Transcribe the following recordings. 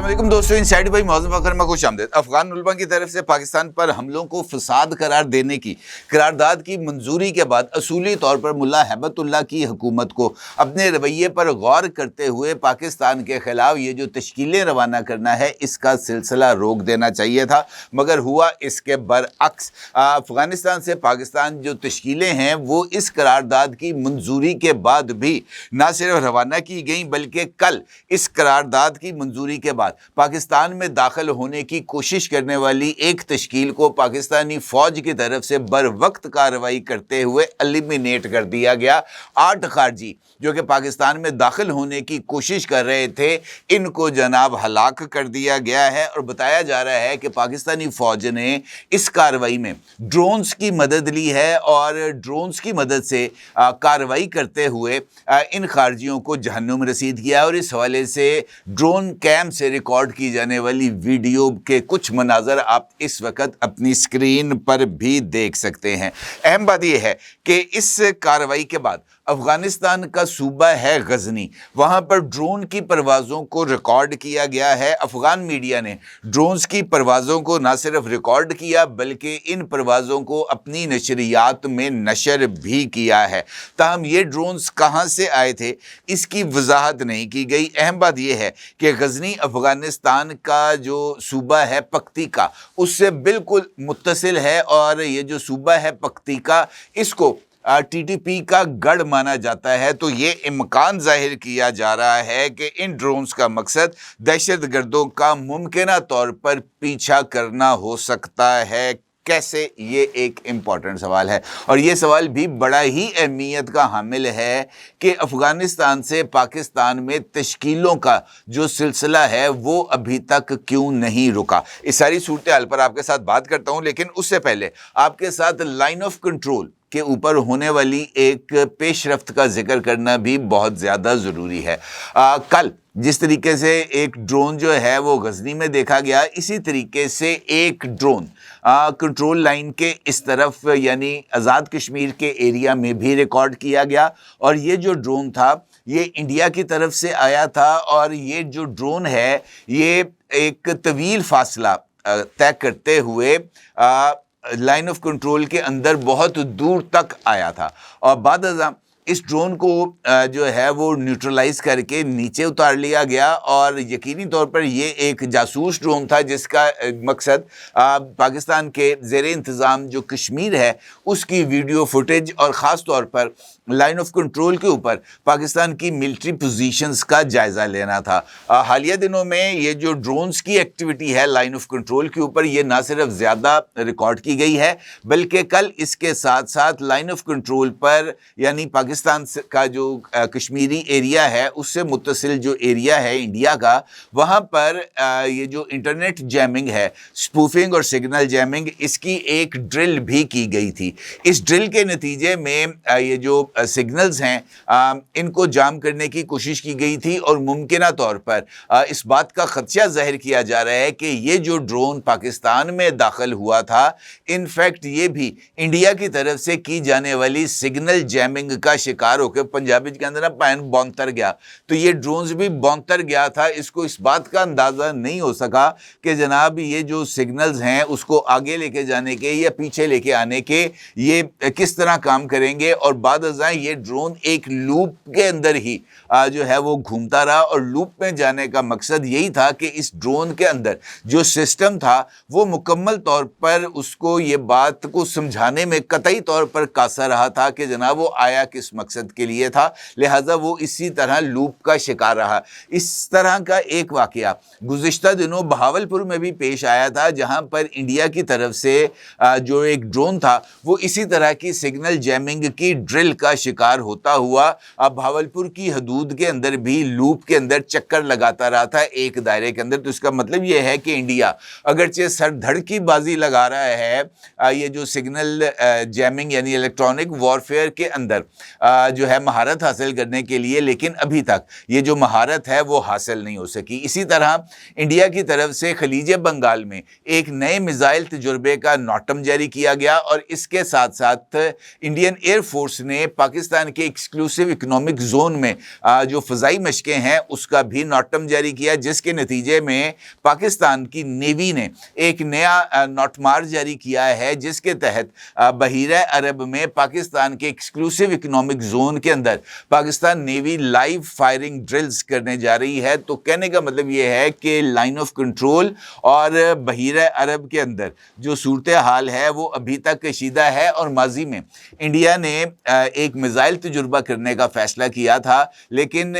अस्सलाम दोस्तों, इनसाइड भाई मौजूद फखर में खुश आमदीद। अफगान उलमा की तरफ से पाकिस्तान पर हमलों को फसाद करार देने की करारदाद की मंजूरी के बाद असूली तौर पर मुल्ला हैबतुल्लाह की हुकूमत को अपने रवैये पर गौर करते हुए पाकिस्तान के खिलाफ ये जो तश्कीलें रवाना करना है इसका सिलसिला रोक देना चाहिए था, मगर हुआ इसके बरअक्स। अफगानिस्तान से पाकिस्तान जो तश्कीलें हैं वो इस करारदाद की मंजूरी के बाद भी ना सिर्फ रवाना की गई बल्कि कल इस करारदाद की मंजूरी के बाद पाकिस्तान में दाखिल होने की कोशिश करने वाली एक तश्कील को पाकिस्तानी फौज की तरफ से बर वक्त कार्रवाई करते हुए एलिमिनेट कर दिया गया। 8 खारजी जो कि पाकिस्तान में दाखिल होने की कोशिश कर रहे थे, इनको जनाब हलाक कर दिया गया है। और बताया जा रहा है कि पाकिस्तानी फौज ने इस कार्रवाई में ड्रोन्स की मदद ली है और ड्रोन्स की मदद से कार्रवाई करते हुए इन खारजियों को जहन्नुम रसीद किया। और इस हवाले से ड्रोन कैम से रिकॉर्ड की जाने वाली वीडियो के कुछ मनाजर आप इस वक्त अपनी स्क्रीन पर भी देख सकते हैं। अहम बात यह है कि इस कार्रवाई के बाद अफगानिस्तान का सूबा है गजनी, वहाँ पर ड्रोन की परवाज़ों को रिकॉर्ड किया गया है। अफगान मीडिया ने ड्रोन्स की परवाज़ों को न सिर्फ रिकॉर्ड किया बल्कि इन परवाज़ों को अपनी नशरियात में नशर भी किया है। ताहम ये ड्रोन्स कहाँ से आए थे इसकी वजाहत नहीं की गई। अहम बात यह है कि गजनी अफगानिस्तान का जो सूबा है पख्तीका उससे बिल्कुल मुत्तसिल है और ये जो सूबा है पख्तीका इसको टीटीपी का गढ़ माना जाता है। तो ये इम्कान जाहिर किया जा रहा है कि इन ड्रोन्स का मकसद दहशतगर्दों का मुमकिना तौर पर पीछा करना हो सकता है। कैसे? ये एक इम्पॉर्टेंट सवाल है और ये सवाल भी बड़ा ही अहमियत का हामिल है कि अफ़गानिस्तान से पाकिस्तान में तश्कीलों का जो सिलसिला है वो अभी तक क्यों नहीं रुका। इस सारी सूरत हाल पर आपके साथ बात करता हूँ, लेकिन उससे पहले आपके साथ लाइन ऑफ कंट्रोल के ऊपर होने वाली एक पेशरफ्त का जिक्र करना भी बहुत ज़्यादा ज़रूरी है। कल जिस तरीके से एक ड्रोन जो है वो गजनी में देखा गया, इसी तरीके से एक ड्रोन कंट्रोल लाइन के इस तरफ यानी आज़ाद कश्मीर के एरिया में भी रिकॉर्ड किया गया। और ये जो ड्रोन था ये इंडिया की तरफ से आया था और ये जो ड्रोन है ये एक तवील फासला तय करते हुए लाइन ऑफ कंट्रोल के अंदर बहुत दूर तक आया था और बाद इस ड्रोन को जो है वो न्यूट्रलाइज करके नीचे उतार लिया गया। और यकीनी तौर पर ये एक जासूस ड्रोन था जिसका मकसद पाकिस्तान के ज़ेर इंतज़ाम जो कश्मीर है उसकी वीडियो फुटेज और ख़ास तौर पर लाइन ऑफ कंट्रोल के ऊपर पाकिस्तान की मिलिट्री पोजीशंस का जायज़ा लेना था। हालिया दिनों में ये जो ड्रोन्स की एक्टिविटी है लाइन ऑफ कंट्रोल के ऊपर ये ना सिर्फ ज़्यादा रिकॉर्ड की गई है बल्कि कल इसके साथ साथ लाइन ऑफ कंट्रोल पर यानी पाकिस्तान का जो कश्मीरी एरिया है उससे मुत्तसिल जो एरिया है इंडिया का, वहाँ पर ये जो इंटरनेट जैमिंग है, स्पूफिंग और सिग्नल जैमिंग, इसकी एक ड्रिल भी की गई थी। इस ड्रिल के नतीजे में ये जो सिग्नल्स हैं इनको जाम करने की कोशिश की गई थी और मुमकिना तौर पर इस बात का खदशा जाहिर किया जा रहा है कि ये जो ड्रोन पाकिस्तान में दाखिल हुआ था इनफैक्ट ये भी इंडिया की तरफ से की जाने वाली सिग्नल जैमिंग का शिकार होकर पंजाबी के अंदर ना पैन बौंतर गया। तो ये ड्रोन्स भी बौंतर गया था। इसको इस बात का अंदाज़ा नहीं हो सका कि जनाब ये जो सिग्नल्स हैं उसको आगे लेके जाने के या पीछे लेके आने के ये किस तरह काम करेंगे। और बाद ये ड्रोन एक लूप के अंदर ही जो है वो घूमता रहा और लूप में जाने का मकसद यही था कि इस ड्रोन के अंदर जो सिस्टम था वो मुकम्मल तौर पर उसको ये बात को समझाने में कतई तौर पर कासा रहा था कि जनाब वो आया किस मकसद के लिए था, लिहाजा वो इसी तरह लूप का शिकार रहा। इस तरह का एक वाकया गुज़िश्ता दिनों बहावलपुर में भी पेश आया था जहां पर इंडिया की तरफ से जो एक ड्रोन था वो इसी तरह की सिग्नल जैमिंग की ड्रिल का शिकार होता हुआ अब भावलपुर की हदूद के अंदर भी लूप के अंदर चक्कर लगाता रहा था एक दायरे के अंदर। तो इसका मतलब यह है कि इंडिया अगरचे सरधड़ की बाजी लगा रहा है ये जो सिग्नल जैमिंग यानी इलेक्ट्रॉनिक वॉरफेयर के अंदर, جو ہے مہارت حاصل کرنے کے لیے، لیکن ابھی تک یہ جو مہارت ہے وہ حاصل نہیں ہو سکی۔ اسی طرح انڈیا کی طرف سے خلیج بنگال میں ایک نئے میزائل تجربے کا نوٹم جاری کیا گیا، اور اس کے ساتھ ساتھ انڈین ایئر فورس نے پاکستان کے ایکسکلوسیو اکنامک زون میں جو فضائی مشقیں ہیں اس کا بھی نوٹم جاری کیا، جس کے نتیجے میں پاکستان کی نیوی نے ایک نیا نوٹمار جاری کیا ہے، جس کے تحت بحیرہ عرب میں پاکستان کے ایکسکلوسیو اکنامک زون کے اندر Pakistan navy live firing drills کرنے جا رہی ہے۔ تو کہنے کا مطلب یہ ہے کہ لائن آف کنٹرول اور بحیرہ عرب کے اندر جو صورتحال ہے وہ ابھی تک کشیدہ ہے، اور ماضی میں انڈیا نے ایک میزائل تجربہ کرنے کا فیصلہ کیا تھا، لیکن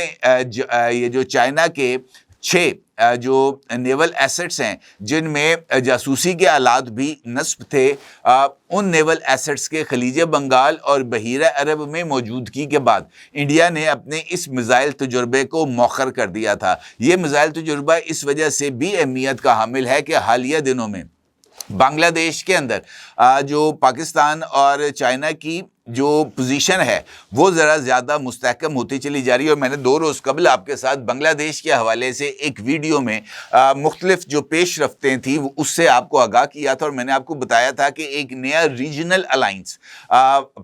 یہ جو چائنا کے 6 جو نیول ایسٹس ہیں جن میں جاسوسی کے آلات بھی نصب تھے، ان نیول ایسٹس کے خلیج بنگال اور بحیرہ عرب میں موجودگی کے بعد انڈیا نے اپنے اس میزائل تجربے کو مؤخر کر دیا تھا۔ یہ میزائل تجربہ اس وجہ سے بھی اہمیت کا حامل ہے کہ حالیہ دنوں میں بنگلہ دیش کے اندر جو پاکستان اور چائنا کی جو پوزیشن ہے وہ ذرا زیادہ مستحکم ہوتی چلی جا رہی ہے، اور میں نے 2 روز قبل آپ کے ساتھ بنگلہ دیش کے حوالے سے ایک ویڈیو میں مختلف جو پیش رفتیں تھیں اس سے آپ کو آگاہ کیا تھا، اور میں نے آپ کو بتایا تھا کہ ایک نیا ریجنل الائنس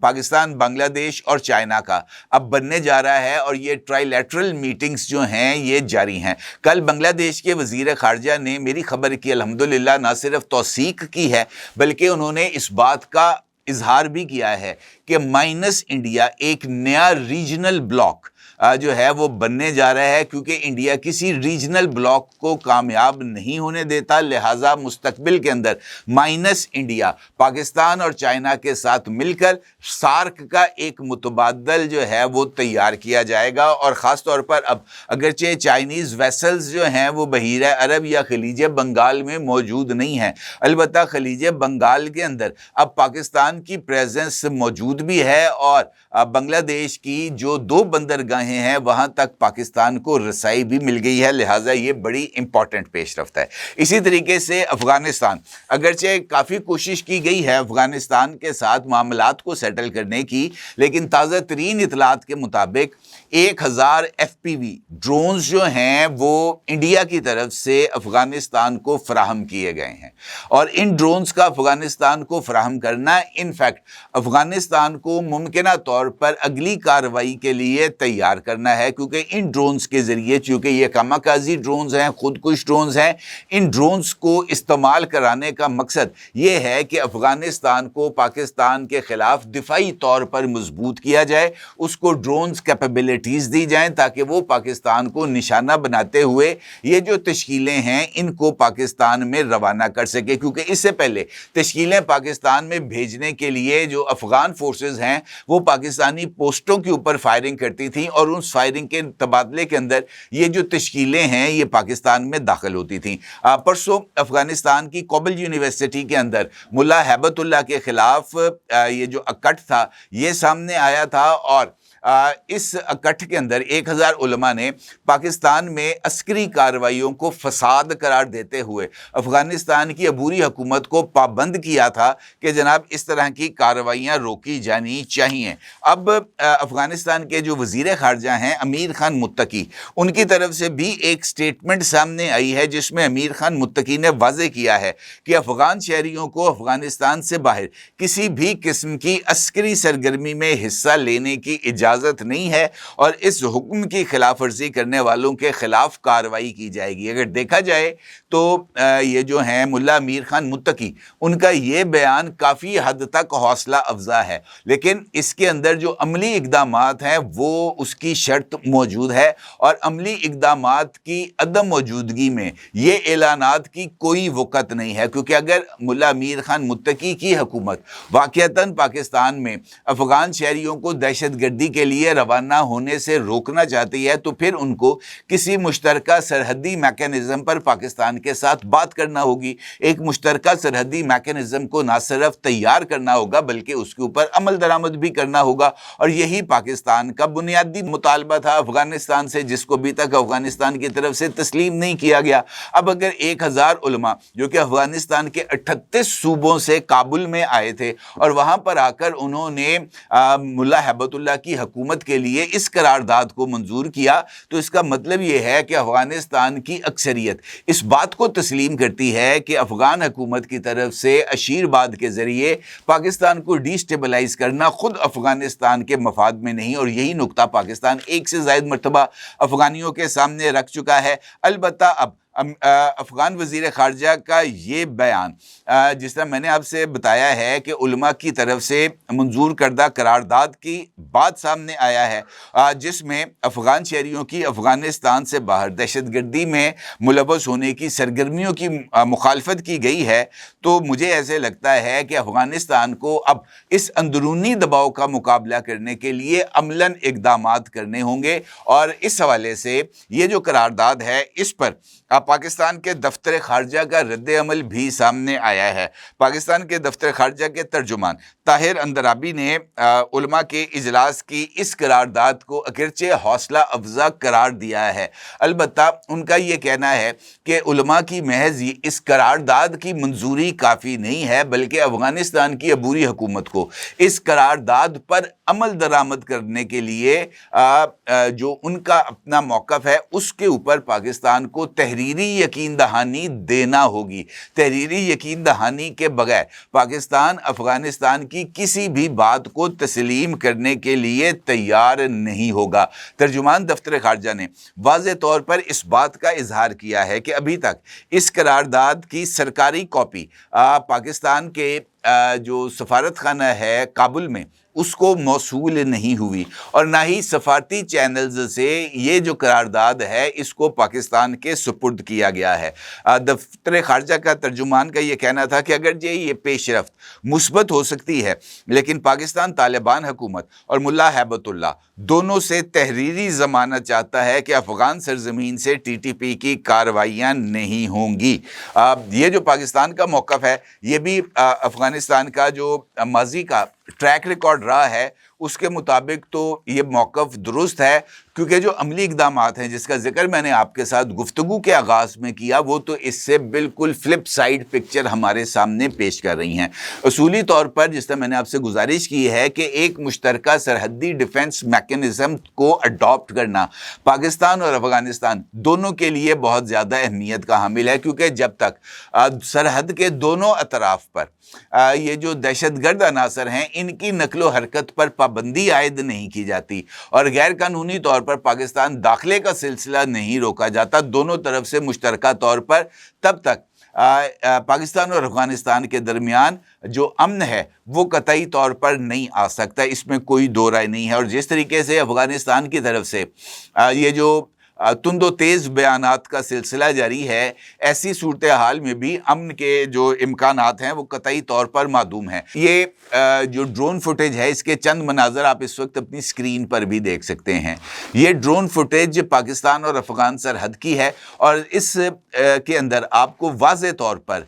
پاکستان، بنگلہ دیش اور چائنا کا اب بننے جا رہا ہے، اور یہ ٹرائی لیٹرل میٹنگز جو ہیں یہ جاری ہیں۔ کل بنگلہ دیش کے وزیر خارجہ نے میری خبر کی الحمدللہ نہ صرف توثیق کی ہے بلکہ انہوں نے اس بات کا اظہار بھی کیا ہے کہ مائنس انڈیا ایک نیا ریجنل بلاک جو ہے وہ بننے جا رہا ہے، کیونکہ انڈیا کسی ریجنل بلاک کو کامیاب نہیں ہونے دیتا، لہٰذا مستقبل کے اندر مائنس انڈیا پاکستان اور چائنا کے ساتھ مل کر سارک کا ایک متبادل جو ہے وہ تیار کیا جائے گا، اور خاص طور پر اب اگرچہ چائنیز ویسلز جو ہیں وہ بحیرہ عرب یا خلیج بنگال میں موجود نہیں ہیں، البتہ خلیج بنگال کے اندر اب پاکستان کی پریزنس موجود بھی ہے، اور بنگلہ دیش کی جو 2 بندرگاہیں ہیں وہاں تک پاکستان کو رسائی بھی مل گئی ہے، لہٰذا یہ بڑی امپورٹنٹ پیش رفت ہے۔ اسی طریقے سے افغانستان، اگرچہ کافی کوشش کی گئی ہے افغانستان کے ساتھ معاملات کو سیٹل کرنے کی، لیکن تازہ ترین اطلاعات کے مطابق 1000 FPV ڈرونز جو ہیں وہ انڈیا کی طرف سے افغانستان کو فراہم کیے گئے ہیں، اور ان ڈرونز کا افغانستان کو فراہم کرنا انفیکٹ افغانستان کو ممکنہ طور پر اگلی کارروائی کے لیے تیار کرنا ہے، کیونکہ ان ڈرونز کے ذریعے، چونکہ یہ کاماکازی ڈرونز ہیں، خود کش ڈرونز ہیں، ان ڈرونز کو استعمال کرانے کا مقصد یہ ہے کہ افغانستان کو پاکستان کے خلاف دفاعی طور پر مضبوط کیا جائے، اس کو ڈرونز کیپیبلٹیز دی جائیں تاکہ وہ پاکستان کو نشانہ بناتے ہوئے یہ جو تشکیلیں ہیں ان کو پاکستان میں روانہ کر سکے، کیونکہ اس سے پہلے تشکیلیں پاکستان میں بھیجنے کے لیے جو افغان فورسز ہیں وہ پاکستانی پوسٹوں کے اوپر فائرنگ کرتی تھیں، اور اس فائرنگ کے تبادلے کے اندر یہ جو تشکیلیں ہیں یہ پاکستان میں داخل ہوتی تھیں۔ پرسوں افغانستان کی کوبل یونیورسٹی کے اندر ملا ہیبت اللہ کے خلاف یہ جو اکٹھ تھا یہ سامنے آیا تھا، اور اس اکٹھ کے اندر 1000 علماء نے پاکستان میں عسکری کارروائیوں کو فساد قرار دیتے ہوئے افغانستان کی عبوری حکومت کو پابند کیا تھا کہ جناب اس طرح کی کارروائیاں روکی جانی چاہیے۔ اب افغانستان کے جو وزیر خارجہ ہیں امیر خان متقی، ان کی طرف سے بھی ایک سٹیٹمنٹ سامنے آئی ہے جس میں امیر خان متقی نے واضح کیا ہے کہ افغان شہریوں کو افغانستان سے باہر کسی بھی قسم کی عسکری سرگرمی میں حصہ لینے کی اجازت نہیں ہے، اور اس حکم کی خلاف ورزی کرنے والوں کے خلاف کارروائی کی جائے گی۔ اگر دیکھا جائے تو یہ جو ہیں ملا امیر خان متقی، ان کا یہ بیان کافی حد تک حوصلہ افزا ہے، لیکن اس کے اندر جو عملی اقدامات ہیں وہ اس کی شرط موجود ہے، اور عملی اقدامات کی عدم موجودگی میں یہ اعلانات کی کوئی وقت نہیں ہے، کیونکہ اگر ملا امیر خان متقی کی حکومت واقعتاً پاکستان میں افغان شہریوں کو دہشت گردی کے لیے روانہ ہونے سے روکنا چاہتی ہے تو پھر ان کو کسی مشترکہ سرحدی میکانزم پر پاکستان کے ساتھ بات کرنا ہوگی۔ ایک مشترکہ سرحدی میکانزم کو نہ صرف تیار کرنا ہوگا بلکہ اس کے اوپر عمل درآمد بھی کرنا ہوگا، اور یہی پاکستان کا بنیادی مطالبہ تھا افغانستان سے، جس کو ابھی تک افغانستان کی طرف سے تسلیم نہیں کیا گیا۔ اب اگر 1000 علماء جو کہ افغانستان کے 38 صوبوں سے کابل میں آئے تھے اور وہاں پر آ کر انہوں نے ملا ہیبت اللہ کی हुकूमत के लिए इस करारदाद को मंजूर किया, तो इसका मतलब ये है कि अफ़गानिस्तान की अक्सरियत इस बात को तस्लीम करती है कि अफ़गान हुकूमत की तरफ से अशीरबाद के ज़रिए पाकिस्तान को डिस्टेबलाइज करना खुद अफ़गानिस्तान के मफाद में नहीं, और यही नुक्ता पाकिस्तान एक से ज़ायद मरतबा अफ़गानियों के सामने रख चुका है। अलबत्ता अब अफ़गान वज़ीर ख़ारजा का ये बयान, जिस तरह मैंने आपसे बताया है कि उलमा की तरफ से मंजूर करदा करारदाद की बात सामने आया है, जिसमें अफ़गान शहरियों की अफ़गानिस्तान से बाहर दहशतगर्दी में मुलव्वस होने की सरगर्मियों की मुखालफत की गई है, तो मुझे ऐसे लगता है कि अफ़गानिस्तान को अब इस अंदरूनी दबाव का मुकाबला करने के लिए अमलन इक़दामात करने होंगे। और इस हवाले से ये जो करारदाद है, इस पर पाकिस्तान के दफ्तर खारजा का रद्द अमल भी सामने आया है। पाकिस्तान के दफ्तर खारजा के तर्जुमान ताहिर अंदराबी ने उलमा के इजलास की इस करारदाद को अगरचे हौसला अफजा करार दिया है। अलबत्ता उनका ये कहना है कि उलमा की महज इस करारदाद की मंजूरी काफ़ी नहीं है, बल्कि अफ़गानिस्तान की अबूरी हुकूमत को इस करारदाद पर अमल दरामद करने के लिए जो उनका अपना मौक़िफ़ है, उसके ऊपर पाकिस्तान को तहरीरी यकीन दहानी देना होगी। तहरीरी यकीन दहानी के बगैर पाकिस्तान अफ़गानिस्तान की किसी भी बात को तस्लीम करने के लिए तैयार नहीं होगा। तर्जुमान दफ्तर खारजा ने वाज़े तौर पर इस बात का इजहार किया है कि अभी तक इस करारदाद की सरकारी कॉपी पाकिस्तान के जो सफारत खाना है काबुल में, उसको मौसूल नहीं हुई, और ना ही सफारती चैनल्स से ये जो करारदाद है इसको पाकिस्तान के सुपुर्द किया गया है। दफ्तर खारजा का तर्जुमान का ये कहना था कि अगर ये पेशरफ्त मुस्बत हो सकती है, लेकिन पाकिस्तान तालिबान हुकूमत और मुल्ला हैबतुल्लाह दोनों से तहरीरी ज़मानत चाहता है कि अफ़गान सरज़मीन से TTP की कार्रवाइयाँ नहीं होंगी। ये जो पाकिस्तान का मौक़िफ़ है, ये भी अफ़गानिस्तान का जो माजी का ट्रैक रिकॉर्ड रहा है उसके मुताबिक तो ये मौक़िफ़ दुरुस्त है, क्योंकि जो अमली इक़दामात हैं जिसका ज़िक्र मैंने आपके साथ गुफ्तगू के आगाज़ में किया, वो तो इससे बिल्कुल फ्लिप साइड पिक्चर हमारे सामने पेश कर रही हैं। उसूली तौर पर जिस तरह मैंने आपसे गुजारिश की है कि एक मुश्तरका सरहदी डिफेंस मैकेनिज़्म को अडॉप्ट करना पाकिस्तान और अफ़गानिस्तान दोनों के लिए बहुत ज़्यादा अहमियत का हामिल है, क्योंकि जब तक सरहद के दोनों अतराफ़ पर ये जो दहशतगर्द अनासर हैं इनकी नकलो हरकत पर पाबंदी आयद नहीं की जाती और गैर कानूनी तौर पर पाकिस्तान दाखिले का सिलसिला नहीं रोका जाता दोनों तरफ से मुश्तरका तौर पर, तब तक पाकिस्तान और अफ़गानिस्तान के दरमियान जो अमन है वो कतई तौर पर नहीं आ सकता, इसमें कोई दो राय नहीं है। और जिस तरीके से अफ़गानिस्तान की तरफ से ये जो तुंदो तेज़ बयानात का सिलसिला जारी है, ऐसी सूरत हाल में भी अमन के जो इम्कानात हैं वो कतई तौर पर मादूम हैं। ये जो ड्रोन फुटेज है इसके चंद मनाज़र आप इस वक्त अपनी स्क्रीन पर भी देख सकते हैं। ये ड्रोन फुटेज पाकिस्तान और अफ़गान सरहद की है और इस के अंदर आपको वाज़े तौर पर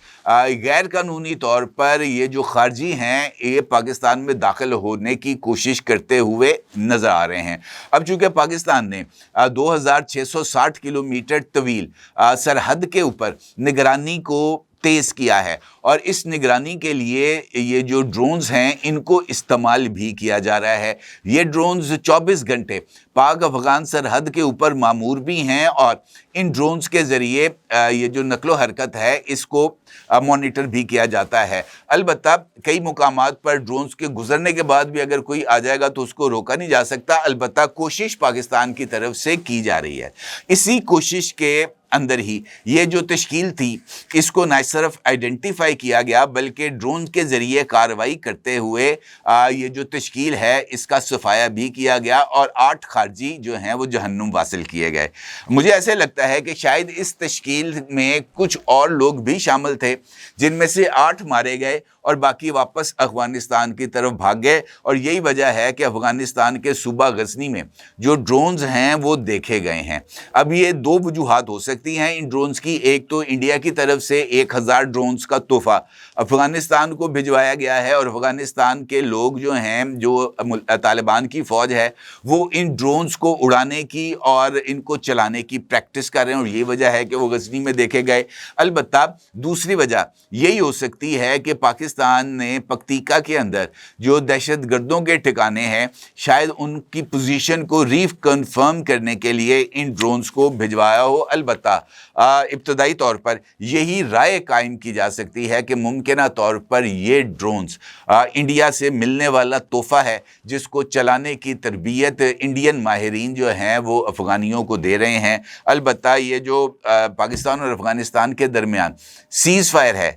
गैर कानूनी तौर पर ये जो खारजी हैं ये पाकिस्तान में दाखिल होने की कोशिश करते हुए नज़र आ रहे हैं। अब चूँकि पाकिस्तान ने 2660 किलोमीटर तवील सरहद के ऊपर निगरानी को तेज़ किया है और इस निगरानी के लिए ये जो ड्रोन्स हैं इनको इस्तेमाल भी किया जा रहा है। ये ड्रोन्स 24 घंटे पाक अफ़गान सरहद के ऊपर मामूर भी हैं और इन ड्रोन्स के ज़रिए ये जो नकलो हरकत है इसको मॉनिटर भी किया जाता है। अलबत्ता कई मुकामात पर ड्रोन्स के गुजरने के बाद भी अगर कोई आ जाएगा तो उसको रोका नहीं जा सकता। अलबत्ता कोशिश पाकिस्तान की तरफ से की जा रही है। इसी कोशिश के अंदर ही ये जो तश्कील थी इसको न सिर्फ आइडेंटिफाई किया गया बल्कि ड्रोन के ज़रिए कार्रवाई करते हुए ये जो तश्कील है इसका सफाया भी किया गया और 8 खारजी जो हैं वो जहन्नुम वासिल किए गए। मुझे ऐसे लगता है कि शायद इस तश्कील में कुछ और लोग भी शामिल थे जिनमें से 8 मारे गए और बाकी वापस अफ़गानिस्तान की तरफ भाग गए और यही वजह है कि अफ़गानिस्तान के सूबा गज़नी में जो ड्रोन्स हैं वो देखे गए हैं। अब ये 2 वजूहात हो सकती سکتی ہیں ان ڈرونز کی. ایک تو انڈیا کی طرف سے 1000 ڈرونز کا تحفہ افغانستان کو بھجوایا گیا ہے, اور افغانستان کے لوگ جو ہیں, جو طالبان کی فوج ہے, وہ ان ڈرونز کو اڑانے کی اور ان کو چلانے کی پریکٹس کر رہے ہیں, اور یہ وجہ ہے کہ وہ غزنی میں دیکھے گئے. البتہ دوسری وجہ یہی ہو سکتی ہے کہ پاکستان نے پکتیکا کے اندر جو دہشت گردوں کے ٹھکانے ہیں, شاید ان کی پوزیشن کو کنفرم کرنے کے لیے ان ڈرونز کو بھجوایا ہو. البتہ ابتدائی طور پر یہی رائے قائم کی جا سکتی ہے کہ ممکنہ طور پر یہ ڈرونز انڈیا سے ملنے والا تحفہ ہے, جس کو چلانے کی تربیت انڈین ماہرین جو ہیں وہ افغانیوں کو دے رہے ہیں. البتہ یہ جو پاکستان اور افغانستان کے درمیان سیز فائر ہے,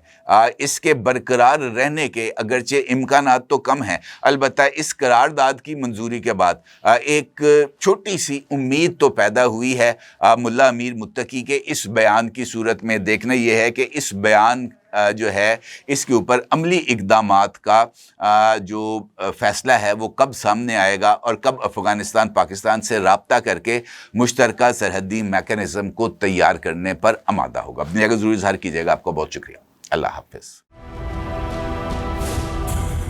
اس کے برقرار رہنے کے اگرچہ امکانات تو کم ہیں, البتہ اس قرارداد کی منظوری کے بعد ایک چھوٹی سی امید تو پیدا ہوئی ہے ملا امیر متقی کے اس بیان کی صورت میں. دیکھنا یہ ہے کہ اس بیان جو ہے اس کے اوپر عملی اقدامات کا جو فیصلہ ہے وہ کب سامنے آئے گا, اور کب افغانستان پاکستان سے رابطہ کر کے مشترکہ سرحدی میکانزم کو تیار کرنے پر آمادہ ہوگا. اپنی جگہ ضرور اظہار کیجیے گا. آپ کا بہت شکریہ. اللہ حافظ.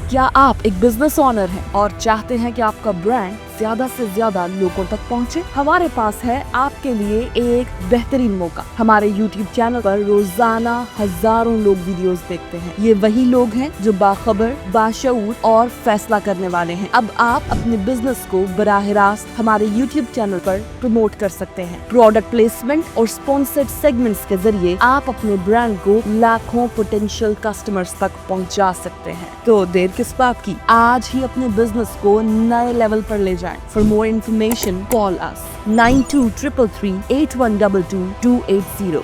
کیا آپ ایک بزنس اونر ہیں اور چاہتے ہیں کہ آپ کا برانڈ زیادہ سے زیادہ لوگوں تک پہنچے؟ ہمارے پاس ہے آپ کے لیے ایک بہترین موقع. ہمارے یوٹیوب چینل پر روزانہ ہزاروں لوگ ویڈیوز دیکھتے ہیں. یہ وہی لوگ ہیں جو باخبر, باشعور اور فیصلہ کرنے والے ہیں. اب آپ اپنے بزنس کو براہ راست ہمارے یوٹیوب چینل پر پروموٹ کر سکتے ہیں. پروڈکٹ پلیسمنٹ اور اسپانسرڈ سیگمنٹس کے ذریعے آپ اپنے برانڈ کو لاکھوں پوٹینشیل کسٹمرز تک پہنچا سکتے ہیں. تو دیر کس بات کی, آج ہی اپنے بزنس کو نئے لیول پر لے جائیں. For more information, call us 9233 8122 280.